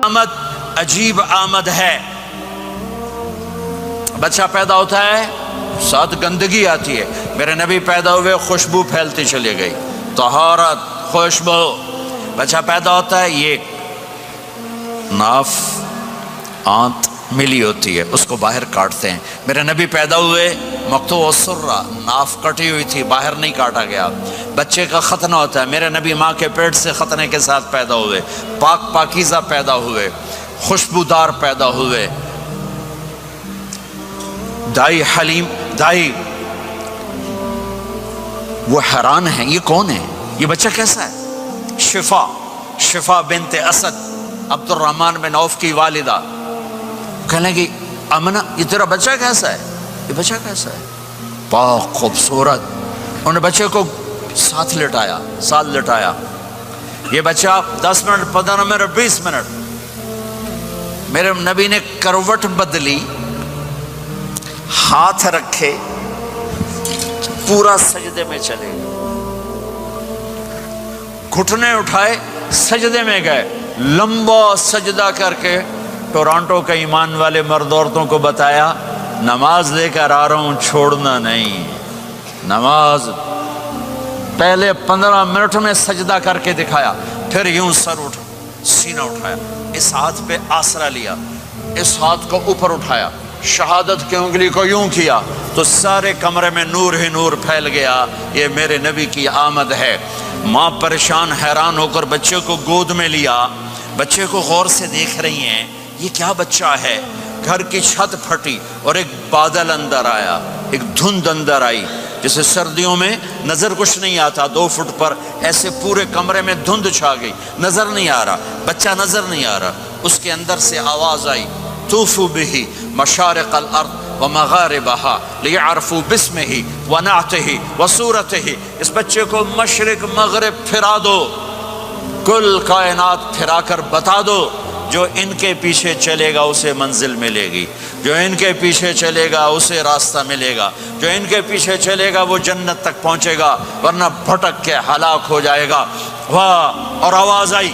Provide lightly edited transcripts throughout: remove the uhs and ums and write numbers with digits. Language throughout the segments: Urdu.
آمد عجیب آمد ہے. بچہ پیدا ہوتا ہے ساتھ گندگی آتی ہے. میرے نبی پیدا ہوئے خوشبو پھیلتی چلی گئی, طہارت, خوشبو. بچہ پیدا ہوتا ہے یہ ناف آنت ملی ہوتی ہے, اس کو باہر کاٹتے ہیں. میرے نبی پیدا ہوئے مقطوع السرہ, ناف کٹی ہوئی تھی, باہر نہیں کاٹا گیا. بچے کا ختنہ ہوتا ہے. میرے نبی ماں کے پیٹ سے ختنے کے ساتھ پیدا ہوئے, پاک پاکیزہ پیدا ہوئے, خوشبودار پیدا ہوئے. دائی حلیم, دائی وہ حیران ہیں یہ کون ہے, یہ بچہ کیسا ہے. شفا بنت اسد, عبد الرحمن بن عوف کی والدہ, کہنے لگی امنہ یہ تیرا بچہ کیسا ہے, یہ بچہ کیسا ہے, پاک خوبصورت. انہوں نے بچے کو ساتھ لٹایا. یہ بچہ 10 منٹ 15 منٹ 20 منٹ, میرے نبی نے کروٹ بدلی, ہاتھ رکھے, پورا سجدے میں چلے, گھٹنے اٹھائے, سجدے میں گئے, لمبا سجدہ کر کے ٹورانٹو کے ایمان والے مرد عورتوں کو بتایا نماز لے کر آ رہا ہوں, چھوڑنا نہیں. نماز پہلے 15 منٹ میں سجدہ کر کے دکھایا, پھر یوں سینہ اٹھایا, اس ہاتھ پہ آسرا لیا, اس ہاتھ کو اوپر اٹھایا, شہادت کی انگلی کو یوں کیا تو سارے کمرے میں نور ہی نور پھیل گیا. یہ میرے نبی کی آمد ہے. ماں پریشان حیران ہو کر بچے کو گود میں لیا, بچے کو غور سے دیکھ رہی ہیں یہ کیا بچہ ہے. گھر کی چھت پھٹی اور ایک بادل اندر آیا, ایک دھند اندر آئی, جیسے سردیوں میں نظر کچھ نہیں آتا, 2 فٹ پر ایسے پورے کمرے میں دھند چھا گئی, نظر نہیں آ رہا, بچہ نظر نہیں آ رہا. اس کے اندر سے آواز آئی طوفوا به مشارق الارض ومغاربها لیعرفوا باسمه ونعته وصورته. اس بچے کو مشرق مغرب پھرا دو, کل کائنات پھرا کر بتا دو. جو ان کے پیچھے چلے گا اسے منزل ملے گی, جو ان کے پیچھے چلے گا اسے راستہ ملے گا, جو ان کے پیچھے چلے گا وہ جنت تک پہنچے گا, ورنہ بھٹک کے ہلاک ہو جائے گا. واہ. اور آواز آئی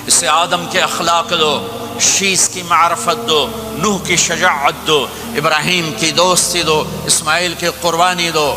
اسے آدم کے اخلاق دو, شیس کی معرفت دو, نوح کی شجاعت دو, ابراہیم کی دوستی دو, اسماعیل کی قربانی دو,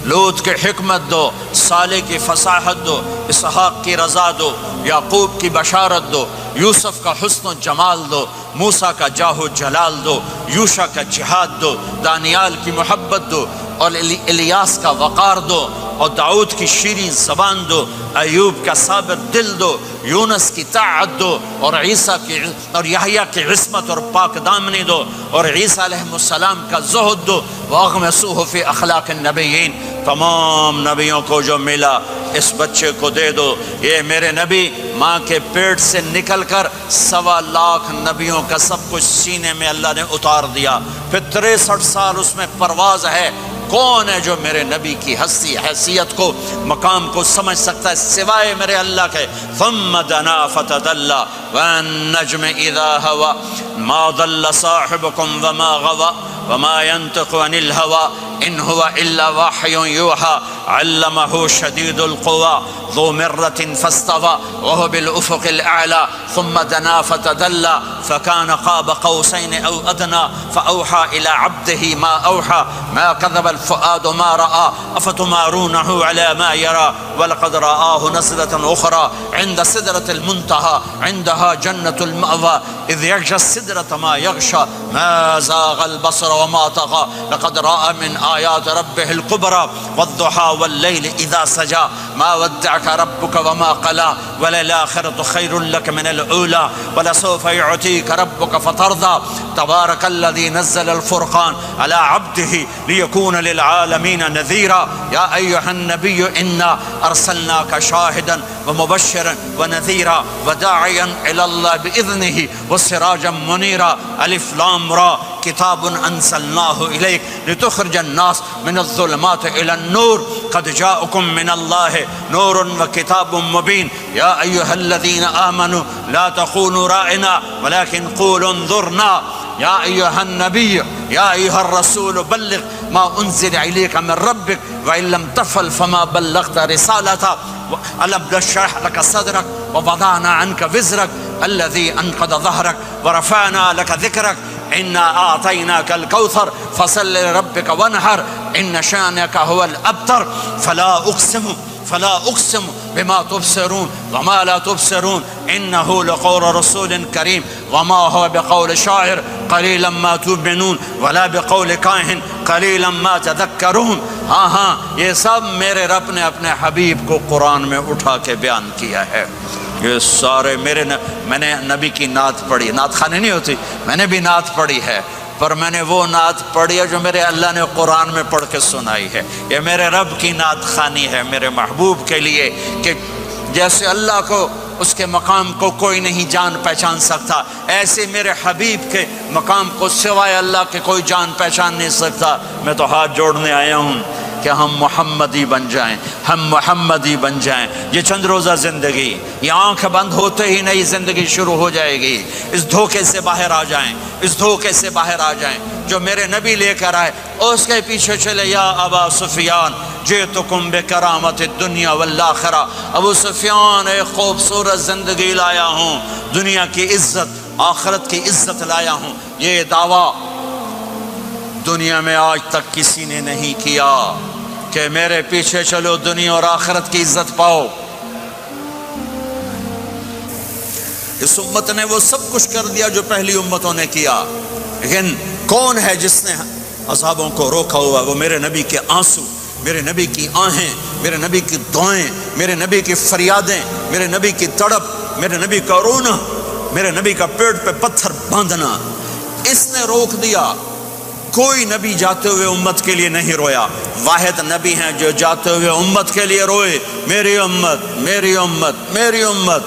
لوط کی حکمت دو, صالح کی فصاحت دو, اسحاق کی رضا دو, یعقوب کی بشارت دو, یوسف کا حسن و جمال دو, موسیٰ کا جاہ و جلال دو, یوشع کا جہاد دو, دانیال کی محبت دو, اور الیاس کا وقار دو, اور داؤد کی شیریں زبان دو, ایوب کا صابر دل دو, یونس کی طاعت دو, اور عیسیٰ کی اور یحییٰ کی عصمت اور پاک دامنی دو, اور عیسیٰ علیہ السلام کا زہد دو. واغمسوہ فی اخلاق النبیین. تمام نبیوں کو جو ملا اس بچے کو دے دو. یہ میرے نبی ماں کے پیٹ سے نکل کر 1.25 لاکھ نبیوں کا سب کچھ سینے میں اللہ نے اتار دیا. پھر 63 سال اس میں پرواز ہے. کون ہے جو میرے نبی کی ہستی حیثیت کو مقام کو سمجھ سکتا ہے سوائے میرے اللہ کے. ثم دنا فتدلى والنجم اذا هوى ما ضل صاحبكم وما غوى وما ينطق عن الهوى ان هو الا وحي يوحى علمه شديد القوى ذو مرة فاستوى وهو بالافق الاعلى ثم دنا فتدلى فكان قاب قوسين او ادنى فاوحى الى عبده ما اوحى ما كذب الفؤاد ما راى افتمارونه على ما يرى ولقد رآه نزلة اخرى عند سدرة المنتهى عندها جنة المأوى اذ يغشى السدرة ما يغشى ما زاغ البصر وما طغى لقد رأى من آيات ربه الكبرى والضحى والليل إذا سجى ما ودعك ربك وما قلى وللآخرة خير لك من الأولى ولسوف يعطيك ربك فترضى تبارك الذي نزل الفرقان على عبده ليكون للعالمين نذيرا يا أيها النبي إنا أرسلناك شاهدا ومبشرا ونذيرا وداعيا إلى الله بإذنه وسراجا منيرا ألف لام را كتاب أنزلناه إليك لتخرج الناس من الظلمات إلى النور قد جاءكم من الله نور وكتاب مبين يا أيها الذين آمنوا لا تخونوا راعنا ولكن قولوا انظرنا يا أيها النبي يا أيها الرسول بلغ ما أنزل إليك من ربك وإن لم تفعل فما بلغت رسالته ألم نشرح لك صدرك ووضعنا عنك وزرك الذي انقض ظهرك ورفعنا لك ذكرك انا اعطيناك الكوثر فصل لربك وانحر ان شانك هو الابتر فلا اقسم بما تبصرون وما لا تبصرون انه لقول رسول کریم وما هو بقول شاعر قلیلا ما تؤمنون ولا بقول کاہن قلیلا ما تذکرون. ہاں یہ سب میرے رب نے اپنے حبیب کو قرآن میں اٹھا کے بیان کیا ہے. یہ سارے میں نے نبی کی نعت پڑھی. نعت خانی نہیں ہوتی، میں نے بھی نعت پڑھی ہے، پر میں نے وہ نعت پڑھی ہے جو میرے اللہ نے قرآن میں پڑھ کے سنائی ہے. یہ میرے رب کی نعت خوانی ہے میرے محبوب کے لیے، کہ جیسے اللہ کو اس کے مقام کو کوئی نہیں جان پہچان سکتا، ایسے میرے حبیب کے مقام کو سوائے اللہ کے کوئی جان پہچان نہیں سکتا. میں تو ہاتھ جوڑنے آیا ہوں کہ ہم محمدی بن جائیں، ہم محمدی بن جائیں. یہ چند روزہ زندگی، یہ آنکھ بند ہوتے ہی نئی زندگی شروع ہو جائے گی. اس دھوکے سے باہر آ جائیں، اس دھوکے سے باہر آ جائیں جو میرے نبی لے کر آئے، اور اس کے پیچھے چلے. یا ابا سفیان جئتکم بکرامت الدنیا والآخرہ. ابو سفیان ایک خوبصورت زندگی لایا ہوں، دنیا کی عزت آخرت کی عزت لایا ہوں. یہ دعویٰ دنیا میں آج تک کسی نے نہیں کیا کہ میرے پیچھے چلو دنیا اور آخرت کی عزت پاؤ. اس امت نے وہ سب کچھ کر دیا جو پہلی امتوں نے کیا، لیکن کون ہے جس نے عذابوں کو روکا ہوا؟ وہ میرے نبی کے آنسو، میرے نبی کی آہیں، میرے نبی کی دعائیں، میرے نبی کی فریادیں، میرے نبی کی تڑپ، میرے نبی کا رونا، میرے نبی کا پیٹ پہ پتھر باندھنا. اس نے روک دیا. کوئی نبی جاتے ہوئے امت کے لیے نہیں رویا. واحد نبی ہیں جو جاتے ہوئے امت کے لیے روئے، میری امت میری امت میری امت.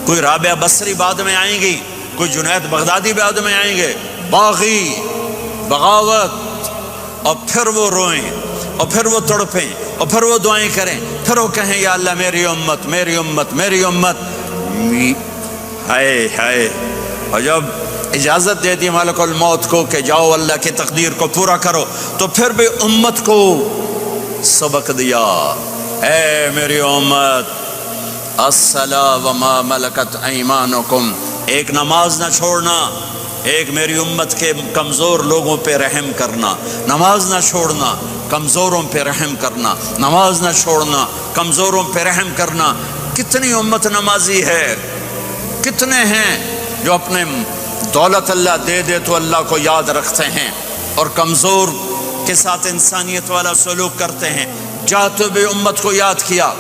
کوئی رابعہ بصری بعد میں آئیں گی، کوئی جنید بغدادی بعد میں آئیں گے، باغی بغاوت، اور پھر وہ روئیں، اور پھر وہ تڑپیں، اور پھر وہ دعائیں کریں، پھر وہ کہیں یا اللہ میری امت میری امت میری امت. ہائے ہائے. اور جب اجازت دے دی ملک الموت کو کہ جاؤ اللہ کی تقدیر کو پورا کرو، تو پھر بھی امت کو سبق دیا، اے میری امت الصلاۃ وما ملکت ایمانکم. ایک نماز نہ چھوڑنا، ایک میری امت کے کمزور لوگوں پہ رحم کرنا. نماز نہ چھوڑنا، کمزوروں پہ رحم کرنا. نماز نہ چھوڑنا، کمزوروں پہ رحم کرنا. کتنی امت نمازی ہے، کتنے ہیں جو اپنے دولت اللہ دے دے تو اللہ کو یاد رکھتے ہیں اور کمزور کے ساتھ انسانیت والا سلوک کرتے ہیں. جاتے ہوئے امت کو یاد کیا.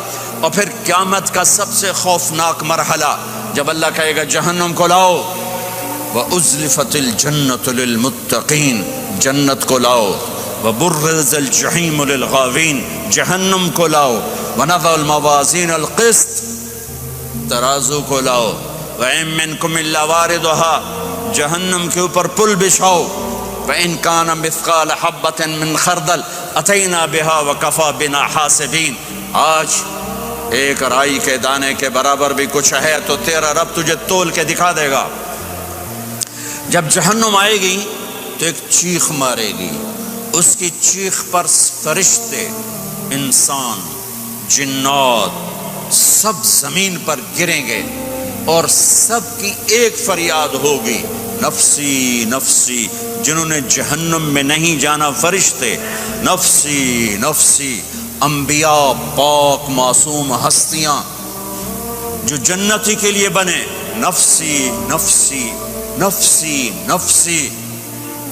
اور پھر قیامت کا سب سے خوفناک مرحلہ جب اللہ کہے گا جہنم کو لاؤ، وَأُزْلِفَتِ الْجَنَّةُ لِلْمُتَّقِينَ، جنت کو لاؤ. وَبُرِّزَ الْجَحِيمُ لِلْغَاوِينَ، جہنم کو لاؤ. وَنَضَعُ الْمَوَازِينَ الْقِسْطَ، ترازو کو لاؤ. وَإِن مِّنكُمْ إِلَّا وَارِدُهَا، جہنم کے اوپر پل بچھاؤ. وَإِن كَانَ مِثْقَالَ حَبَّةٍ مِّن خَرْدَلٍ أَتَيْنَا بِهَا وَكَفَىٰ بِنَا حَاسِبِينَ. آج ایک رائی کے دانے کے برابر بھی کچھ ہے تو تیرا رب تجھے تول کے دکھا دے گا. جب جہنم آئے گی تو ایک چیخ مارے گی. اس کی چیخ پر فرشتے، انسان، جنات سب زمین پر گریں گے اور سب کی ایک فریاد ہوگی، نفسی نفسی. جنہوں نے جہنم میں نہیں جانا فرشتے، نفسی نفسی. انبیاء، پاک معصوم ہستیاں جو جنتی کے لیے بنے، نفسی نفسی نفسی نفسی.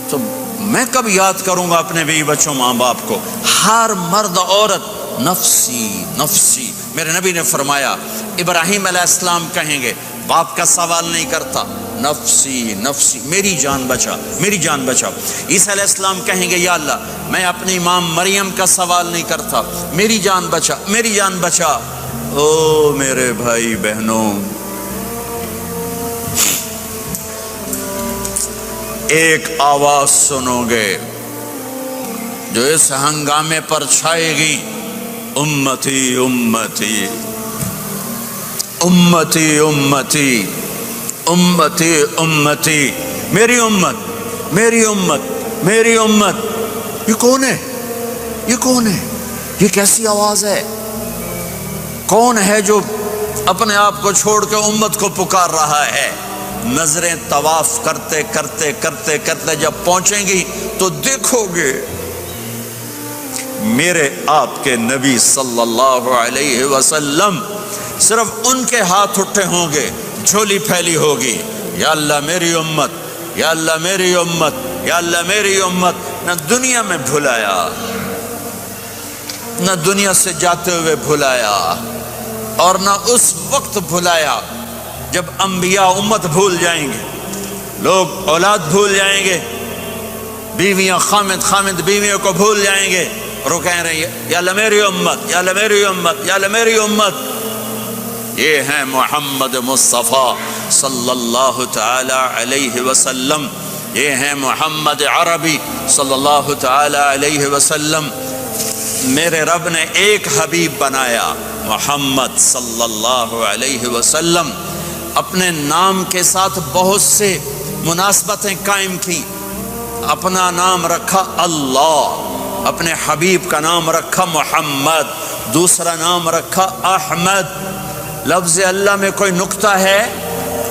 تو میں کب یاد کروں گا اپنے بیوی بچوں ماں باپ کو؟ ہر مرد عورت نفسی نفسی. میرے نبی نے فرمایا ابراہیم علیہ السلام کہیں گے، باپ کا سوال نہیں کرتا، نفسی نفسی، میری جان بچا میری جان بچا. عیسیٰ علیہ السلام کہیں گے یا اللہ میں اپنی ماں مریم کا سوال نہیں کرتا، میری جان بچا میری جان بچا. او میرے بھائی بہنوں، ایک آواز سنو گے جو اس ہنگامے پر چھائے گی، امتی امتی امتی امتی امتی امتی. میری امت میری امت میری امت. یہ کون ہے؟ یہ کون ہے؟ یہ کیسی آواز ہے؟ کون ہے جو اپنے آپ کو چھوڑ کے امت کو پکار رہا ہے۔ نظریں طواف کرتے کرتے کرتے کرتے جب پہنچیں گی تو دیکھو گے میرے آپ کے نبی صلی اللہ علیہ وسلم، صرف ان کے ہاتھ اٹھے ہوں گے، جھولی پھیلی ہوگی، یا اللہ میری امت، یا اللہ میری امت، یا اللہ میری امت۔ نہ دنیا میں بھلایا، نہ دنیا سے جاتے ہوئے بھلایا، اور نہ اس وقت بھلایا جب انبیاء امت بھول جائیں گے، لوگ اولاد بھول جائیں گے، بیویاں خامد بیویوں کو بھول جائیں گے، اور وہ کہہ رہے ہیں یا اللہ میری امت، یا اللہ میری امت، یا اللہ میری امت۔ یہ ہیں محمد مصطفیٰ صلی اللہ تعالی علیہ وسلم، یہ ہیں محمد عربی صلی اللہ تعالی علیہ وسلم۔ میرے رب نے ایک حبیب بنایا، محمد صلی اللہ علیہ وسلم۔ اپنے نام کے ساتھ بہت سے مناسبتیں قائم کی۔ اپنا نام رکھا اللہ، اپنے حبیب کا نام رکھا محمد، دوسرا نام رکھا احمد۔ لفظ اللہ میں کوئی نکتہ ہے؟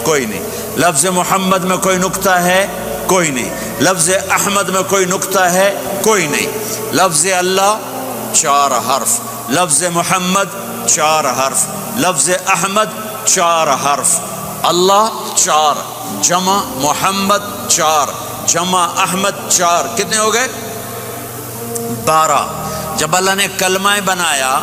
کوئی نہیں۔ لفظ محمد میں کوئی نکتہ ہے؟ کوئی نہیں۔ لفظ احمد میں کوئی نکتہ ہے؟ کوئی نہیں۔ لفظ اللہ 4 حرف، لفظ محمد 4 حرف، لفظ احمد 4 حرف۔ اللہ 4 جمع محمد 4 جمع احمد 4، کتنے ہو گئے؟ 12۔ جب اللہ نے کلمہ بنایا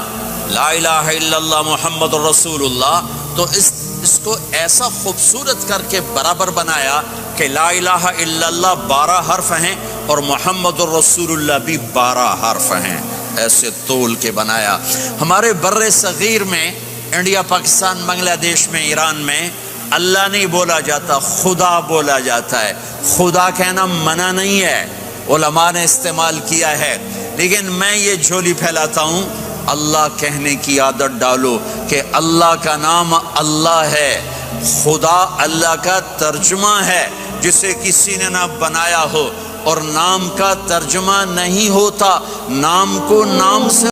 لا الہ الا اللہ محمد رسول اللہ، تو اس کو ایسا خوبصورت کر کے برابر بنایا کہ لا الہ الا اللہ 12 حرف ہیں اور محمد الرسول اللہ بھی 12 حرف ہیں، ایسے تول کے بنایا۔ ہمارے بر صغیر میں، انڈیا، پاکستان، بنگلہ دیش میں، ایران میں اللہ نہیں بولا جاتا، خدا بولا جاتا ہے۔ خدا کہنا منع نہیں ہے، علماء نے استعمال کیا ہے، لیکن میں یہ جھولی پھیلاتا ہوں، اللہ کہنے کی عادت ڈالو کہ اللہ کا نام اللہ ہے، خدا اللہ کا ترجمہ ہے جسے کسی نے نہ بنایا ہو، اور نام کا ترجمہ نہیں ہوتا، نام کو نام سے